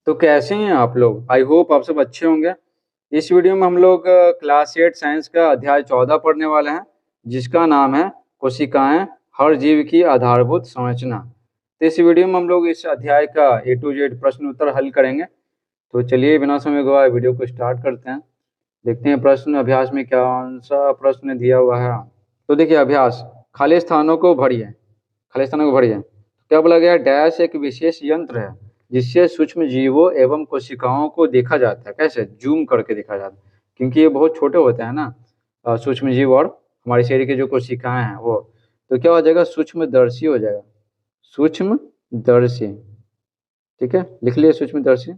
तो कैसे हैं आप लोग? आई होप आप सब अच्छे होंगे। इस वीडियो में हम लोग क्लास 8 साइंस का अध्याय 14 पढ़ने वाले हैं, जिसका नाम है कोशिकाएं, हर जीव की आधारभूत संरचना। तो इस वीडियो में हम लोग इस अध्याय का ए टू जेड प्रश्न उत्तर हल करेंगे। तो चलिए बिना समय गवाए वीडियो को स्टार्ट करते हैं। देखते हैं प्रश्न अभ्यास में कौन सा प्रश्न दिया हुआ है। तो देखिए अभ्यास, खाली स्थानों को भरिए। खाली स्थानों को भरिए। क्या बोला गया? डैश एक विशेष यंत्र है जिससे सूक्ष्म जीवों एवं कोशिकाओं को देखा जाता है। कैसे? जूम करके देखा जाता है, क्योंकि ये बहुत छोटे होते हैं ना, सूक्ष्म जीव और हमारे शरीर की जो कोशिकाएं हैं वो। तो क्या हो जाएगा? सूक्ष्मदर्शी हो जाएगा, सूक्ष्मदर्शी। ठीक है, लिख लिया सूक्ष्मदर्शी।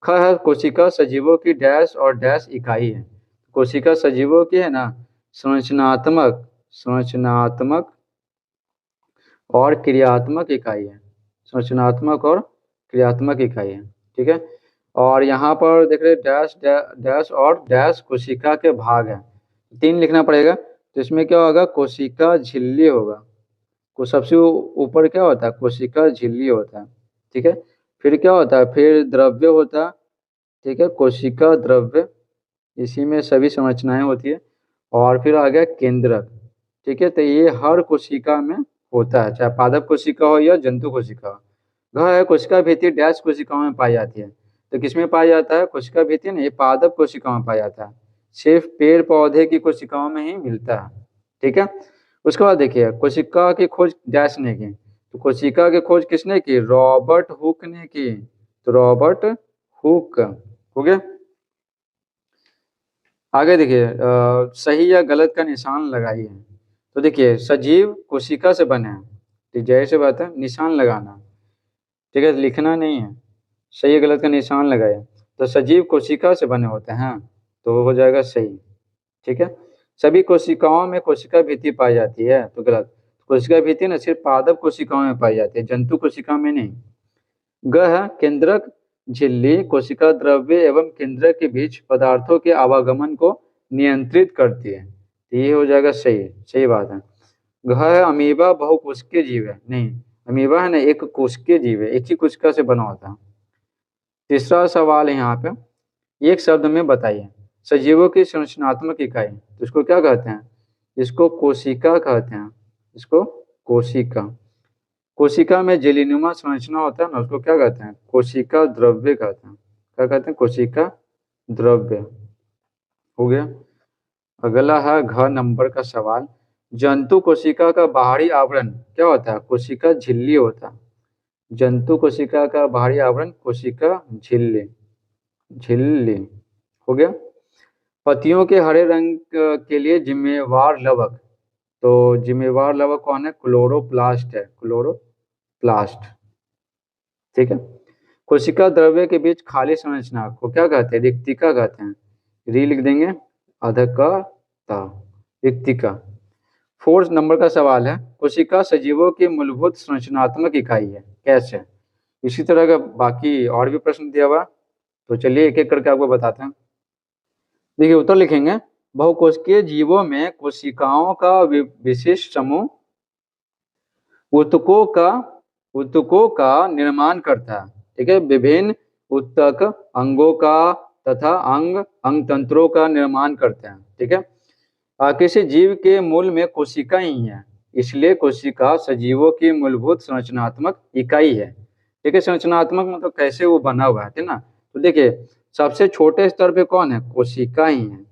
ख है कोशिका सजीवों की डैश और डैश इकाई है। कोशिका सजीवों की है ना संरचनात्मक संरचनात्मक और क्रियात्मक इकाई है। संरचनात्मक और क्रियात्मक इकाई है। ठीक है, और यहाँ पर देख रहे डैश डैश और डैश कोशिका के भाग है। 3 लिखना पड़ेगा। तो इसमें क्या होगा? कोशिका झिल्ली होगा। को सबसे ऊपर क्या होता है? कोशिका झिल्ली होता है। ठीक है, फिर क्या होता है? फिर द्रव्य होता है। ठीक है, कोशिका द्रव्य, इसी में सभी संरचनाएं होती है। और फिर आ गया केंद्रक। ठीक है, तो ये हर कोशिका में होता है, चाहे पादप कोशिका हो या जंतु कोशिका हो। घ है कोशिका भित्ति डैश कोशिकाओं में पाई जाती है। तो किसमें पाया जाता है? कोशिका भित्ति ना, ये पादप कोशिकाओं में पाया जाता है। सिर्फ पेड़ पौधे की कोशिकाओं में ही मिलता है। ठीक है, उसके बाद देखिए कोशिका की खोज डैश ने की। तो कोशिका की खोज किसने की? रॉबर्ट हुक ने की। तो रॉबर्ट हुक हो गया। आगे देखिए सही या गलत का निशान लगाइए। तो देखिए सजीव कोशिका से बने हैं, तो जाहिर सी बात है निशान लगाना। ठीक है, लिखना नहीं है। सही या गलत का निशान लगाए। तो सजीव कोशिका से बने होते हैं, तो हो जाएगा सही। ठीक है, सभी कोशिकाओं में कोशिका भित्ति पाई जाती है, तो गलत। कोशिका भित्ति ना सिर्फ पादप कोशिकाओं में पाई जाती है, जंतु कोशिका में नहीं। ग है केंद्रक झिल्ली कोशिका द्रव्य एवं केंद्रक के बीच पदार्थों के आवागमन को नियंत्रित करती है। तो ये हो जाएगा सही, सही बात है। घ है अमीबा बहुकोशिकीय जीव है। नहीं, अमीबा है ना एक कोशिकीय जीव है, एक ही कोशिका से बना होता है। तीसरा सवाल है यहाँ पे, एक शब्द में बताइए सजीवों की संरचनात्मक इकाई। तो इसको क्या कहते हैं? इसको कोशिका कहते हैं। इसको कोशिका। कोशिका में जेलीनुमा संरचना होता है ना, उसको क्या कहते हैं? कोशिका द्रव्य कहते हैं। क्या कहते हैं? कोशिका द्रव्य। हो गया। अगला है घ नंबर का सवाल, जंतु कोशिका का बाहरी आवरण क्या होता है? कोशिका झिल्ली होता है। जंतु कोशिका का बाहरी आवरण कोशिका झिल्ली। झिल्ली हो गया। पत्तियों के हरे रंग के लिए जिम्मेवार लवक। तो जिम्मेवार लवक कौन है? क्लोरोप्लास्ट है, क्लोरोप्लास्ट। ठीक है, कोशिका द्रव्य के बीच खाली संरचना को क्या कहते हैं? रिक्तिका कहते हैं। री लिख देंगे, अधकता, रिक्तिका। 4 नंबर का सवाल है, कोशिका सजीवों की मूलभूत संरचनात्मक इकाई है। कैसे? इसी तरह का बाकी और भी प्रश्न दिया हुआ, तो चलिए एक एक करके आपको बताते हैं। देखिए उत्तर लिखेंगे, बहुकोशिकीय जीवों में कोशिकाओं का विशिष्ट समूह ऊतकों का निर्माण करता है। ठीक है, विभिन्न ऊतक अंगों का तथा अंग तंत्रों का निर्माण करते हैं। ठीक है, किसी जीव के मूल में कोशिका ही है, इसलिए कोशिका सजीवों की मूलभूत संरचनात्मक इकाई है। ठीक है, संरचनात्मक मतलब कैसे वो बना हुआ है। ठीक ना, तो देखिए सबसे छोटे स्तर पे कौन है? कोशिका ही है।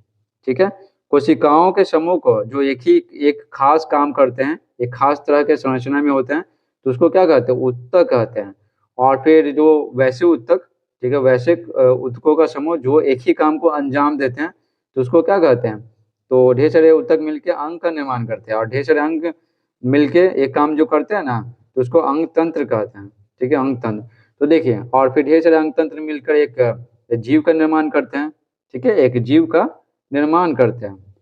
ठीक है, कोशिकाओं के समूह को जो एक खास काम करते हैं, एक खास तरह के संरचना में होते हैं, तो उसको क्या कहते हैं? ऊतक कहते हैं। और फिर जो वैसे ऊतक, ठीक है, वैसे ऊतकों का समूह जो एक ही काम को अंजाम देते हैं, तो उसको क्या कहते हैं? तो ढेर सारे ऊतक मिलके अंग का निर्माण करते हैं, और ढेर सारे अंग मिलके एक काम जो करते हैं ना, तो उसको अंग तंत्र कहते हैं। ठीक है, अंग तंत्र। तो देखिए, और फिर ढेर सारे अंग तंत्र मिलकर एक जीव का निर्माण करते हैं। ठीक है, एक जीव का निर्माण करते हैं।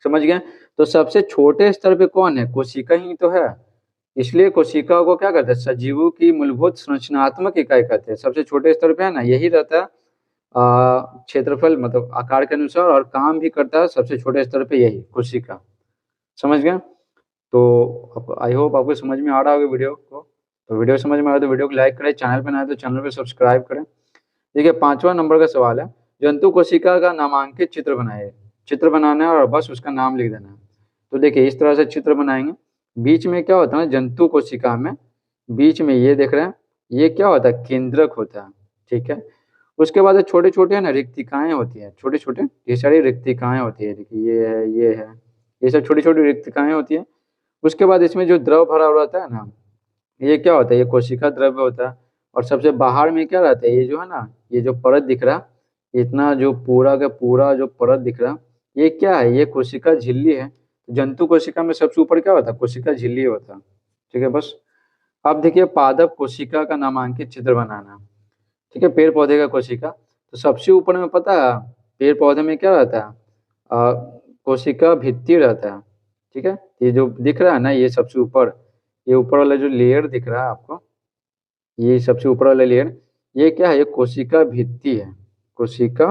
समझ गए? तो सबसे छोटे स्तर पे कौन है? कोशिका ही तो है, इसलिए कोशिका को क्या कहते हैं? सजीवों की मूलभूत संरचनात्मक इकाई कहते हैं। सबसे छोटे स्तर पे है ना, यही रहता है क्षेत्रफल मतलब आकार के अनुसार, और काम भी करता है सबसे छोटे स्तर पे यही कोशिका। समझ गए? तो आई होप आपको समझ में आ रहा होगा वीडियो को। तो वीडियो समझ में आया तो वीडियो को लाइक करें, चैनल पर नए तो चैनल को सब्सक्राइब करें। देखिए 5वां नंबर का सवाल है, जंतु कोशिका का नामांकित चित्र बनाइए। चित्र बनाना है और बस उसका नाम लिख देना है। तो देखिए इस तरह से चित्र बनाएंगे। बीच में क्या होता है, जंतु कोशिका में बीच में ये देख रहे हैं, ये क्या होता है, केंद्रक होता है। ठीक है, उसके बाद छोटे छोटे है ना रिक्तिकाएं होती है, छोटे छोटे ये सारी रिक्तिकाएं होती है। देखिए ये है, ये है, ये सब छोटी छोटी रिक्तिकाएं होती है। उसके बाद इसमें जो द्रव भरा हुआ रहता है ना, ये क्या होता है, ये कोशिका द्रव्य होता है। और सबसे बाहर में क्या रहता है, ये जो है ना, ये जो परत दिख रहा, इतना जो पूरा का पूरा जो परत दिख रहा, ये क्या है, ये कोशिका झिल्ली है। जंतु कोशिका में सबसे ऊपर क्या होता है, कोशिका झिल्ली होता है। ठीक है, बस। अब देखिए पादप कोशिका का नामांकित चित्र बनाना। ठीक है, पेड़ पौधे का कोशिका, तो सबसे ऊपर में पता है पेड़ पौधे में क्या रहता है, कोशिका भित्ति रहता है। ठीक है, ये जो दिख रहा है ना, ये सबसे ऊपर, ये ऊपर वाला जो लेयर दिख रहा है आपको, ये सबसे ऊपर वाला लेयर, ये क्या है, ये कोशिका भित्ति है। कोशिका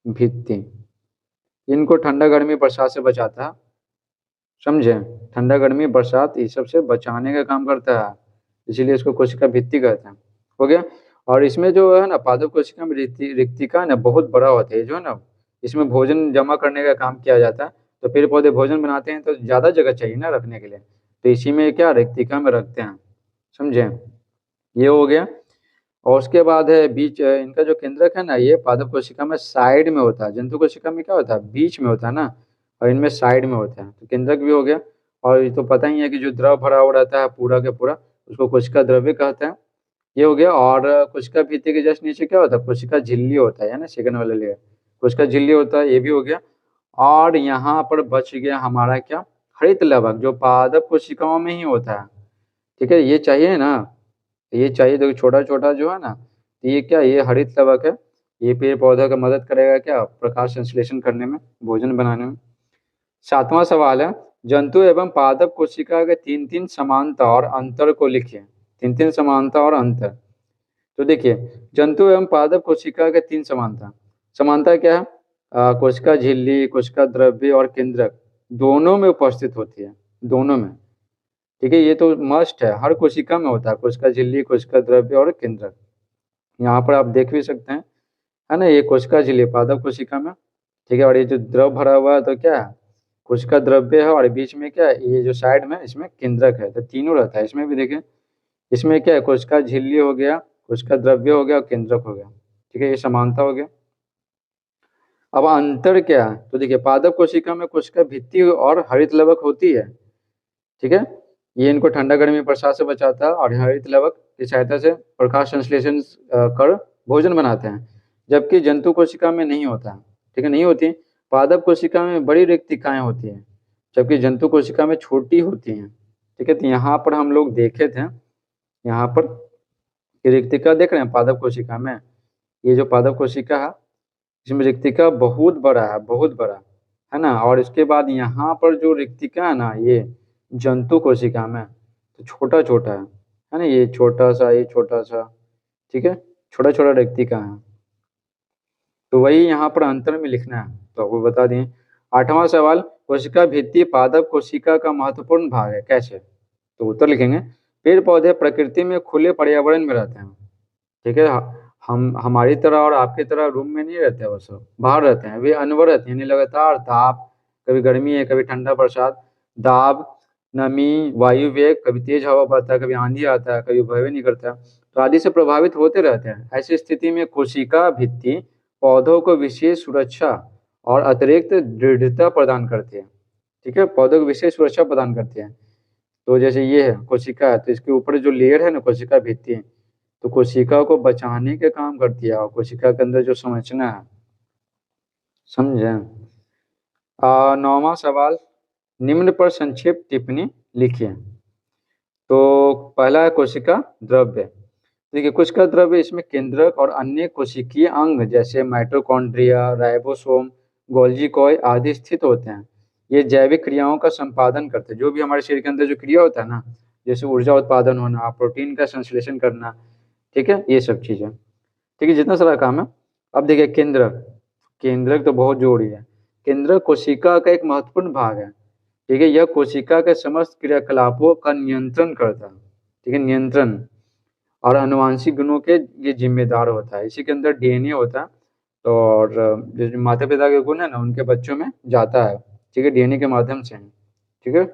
भित्ति इनको ठंडा गर्मी बरसात से बचाता है। समझे, ठंडा गर्मी बरसात ये सब से बचाने का काम करता है, इसीलिए इसको कोशिका भित्ति कहते हैं। हो गया। और इसमें जो है ना पादप कोशिका में रिक्तिका ना बहुत बड़ा होता है, जो है ना, इसमें भोजन जमा करने का काम किया जाता है। तो पेड़ पौधे भोजन बनाते हैं तो ज्यादा जगह चाहिए ना रखने के लिए, तो इसी में क्या रिक्तिका में रखते हैं। समझे, ये हो गया। और उसके बाद है बीच, इनका जो केंद्रक है ना, ये पादप कोशिका में साइड में होता है। जंतु कोशिका में क्या होता है, बीच में होता है ना, और इनमें साइड में होता है। तो केंद्रक भी हो गया। और ये तो पता ही है कि जो द्रव भरा हुआ रहता है पूरा के पूरा, उसको कोशिका द्रव्य कहते हैं। ये हो गया। और कोशिका भित्ति के जस्ट नीचे क्या होता है, कोशिका झिल्ली होता है ना, सेकंड वाले लेयर, कोशिका झिल्ली होता है, ये भी हो गया। और यहाँ पर बच गया हमारा क्या, हरित लवक, जो पादप कोशिकाओं में ही होता है। ठीक है, ये चाहिए ना, ये चाहिए। देखो छोटा छोटा जो है ना, तो ये क्या, ये हरित लवक है। ये पेड़ पौधों का मदद करेगा क्या, प्रकाश संश्लेषण करने में, भोजन बनाने में। 7वां सवाल है, जंतु एवं पादप कोशिका के तीन तीन समानता और अंतर को लिखिए। तीन तीन समानता और अंतर। तो देखिए जंतु एवं पादप कोशिका के तीन समानता, समानता क्या है, कोशिका झिल्ली, कोशिका द्रव्य और केंद्रक दोनों में उपस्थित होती है, दोनों में। ठीक है, ये तो मस्ट है, हर कोशिका में होता है, कोशिका झिल्ली, कोशिका द्रव्य और केंद्रक। यहाँ पर आप देख भी सकते हैं, है ना, ये कोशिका झिल्ली पादप कोशिका में। ठीक है, और ये जो द्रव भरा हुआ है तो क्या है, कोशिका द्रव्य है। और बीच में क्या है, ये जो साइड में इसमें केंद्रक है। तो तीनों रहता है इसमें भी। देखें इसमें क्या है, कोशिका झिल्ली हो गया, कोशिका द्रव्य हो गया और केंद्रक हो गया। ठीक है, ये समानता हो गया। अब अंतर क्या है, तो देखिए पादप कोशिका में कोशिका भित्ति और हरित लवक होती है। ठीक है, ये इनको ठंडा गर्मी बरसात से बचाता है। और हरित लवक की सहायता से प्रकाश संश्लेषण कर भोजन बनाते हैं, जबकि जंतु कोशिका में नहीं होता। ठीक है, नहीं होती। पादप कोशिका में बड़ी रिक्तिकाएं होती हैं, जबकि जंतु कोशिका में छोटी होती हैं। ठीक है, तो यहाँ पर हम लोग देखे थे, यहाँ पर रिक्तिका देख रहे हैं पादप कोशिका में, ये जो पादप कोशिका है इसमें रिक्तिका बहुत बड़ा है, बहुत बड़ा है ना। और इसके बाद यहाँ पर जो रिक्तिका है ना, ये जंतु कोशिका में तो छोटा छोटा है ना, ये छोटा सा, ये छोटा सा। ठीक है, छोटा छोटा रिक्तिका है। तो वही यहाँ पर अंतर में लिखना है, तो आपको बता दें। 8वां सवाल, कोशिका भित्ति पादप कोशिका का महत्वपूर्ण भाग है, कैसे। तो उत्तर लिखेंगे, पेड़ पौधे प्रकृति में खुले पर्यावरण में रहते हैं। ठीक है, हम हमारी तरह और आपकी तरह रूम में नहीं रहते, वो सब बाहर रहते हैं। वे अनवर रहते हैं, यानी लगातार ताप, कभी गर्मी है, कभी ठंडा बरसात, दाब, नमी, वायु वेग, कभी तेज हवा बहता है, कभी आंधी आता है, कभी भय नहीं करता, तो आदि से प्रभावित होते रहते हैं। ऐसी स्थिति में कोशिका भित्ति पौधों को विशेष सुरक्षा और अतिरिक्त दृढ़ता प्रदान करती है। ठीक है, पौधों को विशेष सुरक्षा प्रदान करती है। तो जैसे ये है कोशिका है, तो इसके ऊपर जो लेयर है ना कोशिका भित्ति, तो कोशिका को बचाने के काम करती है, और कोशिका के अंदर जो संरचना है। समझे। 9वां सवाल, निम्न पर संक्षिप्त टिप्पणी लिखिए। तो पहला है कोशिका द्रव्य। देखिए कोशिका द्रव्य, इसमें केंद्रक और अन्य कोशिकीय अंग जैसे माइटोकॉन्ड्रिया, राइबोसोम, गोल्जी कॉय आदि स्थित होते हैं। ये जैविक क्रियाओं का संपादन करते हैं, जो भी हमारे शरीर के अंदर जो क्रिया होता है ना, जैसे ऊर्जा उत्पादन होना, प्रोटीन का संश्लेषण करना, ठीक है, ये सब चीजें। ठीक है, जितना सारा काम है। अब देखिए केंद्रक, केंद्रक तो बहुत जरूरी है। केंद्रक कोशिका का एक महत्वपूर्ण भाग है। ठीक है, यह कोशिका के समस्त क्रियाकलापों का नियंत्रण करता है। ठीक है, नियंत्रण। और आनुवांशिक गुणों के ये जिम्मेदार होता है। इसी के अंदर डीएनए होता है। तो और जो माता पिता के गुण है ना उनके बच्चों में जाता है, ठीक है, डीएनए के माध्यम से। ठीक है।